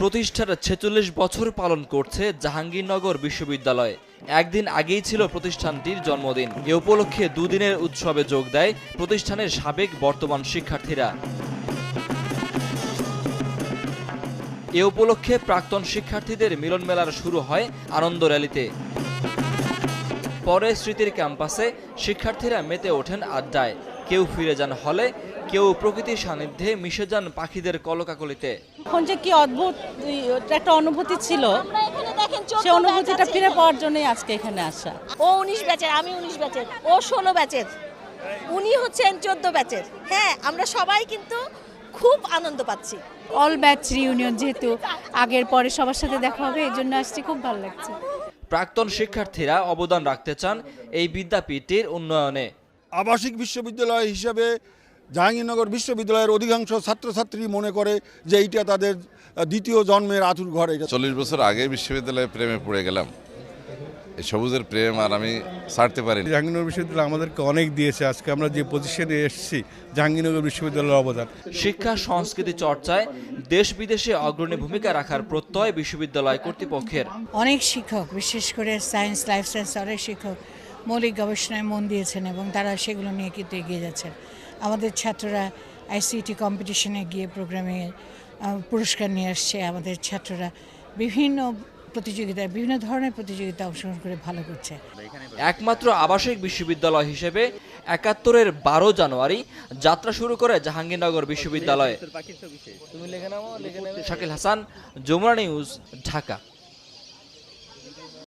প্রতিষ্ঠার ৪৬ বছর পালন করছে জাহাঙ্গীরনগর বিশ্ববিদ্যালয়। একদিন আগেই ছিল প্রতিষ্ঠানটির জন্মদিন। এ উপলক্ষে দুদিনের উৎসবে যোগ দেয় প্রতিষ্ঠানের সাবেক বর্তমান শিক্ষার্থীরা। এ উপলক্ষে প্রাক্তন শিক্ষার্থীদের মিলন মেলার শুরু হয় আনন্দ র্যালিতে। পরে স্মৃতির ক্যাম্পাসে শিক্ষার্থীরা মেতে ওঠেন আড্ডায়। কেউ ফিরে যান হলে, কেউ প্রকৃতির সান্নিধ্যে মিশে যান পাখিদের কলকাকলিতে। এখন যে কি অদ্ভুত একটা অনুভূতি ছিল, সেই অনুভূতিটা ফিরে পাওয়ার জন্যই আজকে এখানে আসা। ও 19 ব্যাচের, আমি 19 ব্যাচের, ও 16 ব্যাচের, উনি হচ্ছেন 14 ব্যাচের। হ্যাঁ, আমরা সবাই কিন্তু খুব আনন্দ পাচ্ছি। অল ব্যাচ রিউনিয়ন, যেহেতু আগের পরে সবার সাথে দেখা হবে, এই জন্য আসছি, খুব ভালো লাগছে। প্রাক্তন শিক্ষার্থীরা অবদান রাখতে চান এই বিদ্যাপীঠের উন্নয়নে। আবাসিক বিশ্ববিদ্যালয় হিসেবে জাহাঙ্গীরনগর বিশ্ববিদ্যালয়ের অধিকাংশ ছাত্রছাত্রী মনে করে যে এইটা তাদের দ্বিতীয় জন্মের আতুর ঘর। 40 বছর আগে বিশ্ববিদ্যালয়ে প্রেমে পড়ে গেলাম। এই সবুজের প্রেম আর আমি ছাড়তে পারিনি। জাহাঙ্গীরনগর বিশ্ববিদ্যালয় আমাদেরকে অনেক দিয়েছে। আজকে আমরা যে পজিশনে এসেছি, জাহাঙ্গীরনগর বিশ্ববিদ্যালয়ের অবদান। শিক্ষা সংস্কৃতি চর্চায় দেশ বিদেশে অগ্রণী ভূমিকা রাখার প্রত্যয় বিশ্ববিদ্যালয় কর্তৃপক্ষের। অনেক শিক্ষক, বিশেষ করে সায়েন্স, লাইফ সায়েন্স, অনেক শিক্ষক মৌলিক গবেষণায় মন দিয়েছেন এবং তারা সেগুলো নিয়ে কিন্তু এগিয়ে যাচ্ছেন। আমাদের ছাত্ররা আইসিটি কম্পিটিশনে গিয়ে প্রোগ্রামে পুরস্কার নিয়ে আসছে। আমাদের ছাত্ররা বিভিন্ন প্রতিযোগিতায়, বিভিন্ন ধরনের প্রতিযোগিতায় অংশগ্রহণ করে ভালো করছে। একমাত্র আবাসিক বিশ্ববিদ্যালয় হিসেবে ৭১-এর ১২ জানুয়ারি যাত্রা শুরু করে জাহাঙ্গীরনগর বিশ্ববিদ্যালয়। শাকিল হাসান, যমুনা নিউজ, ঢাকা।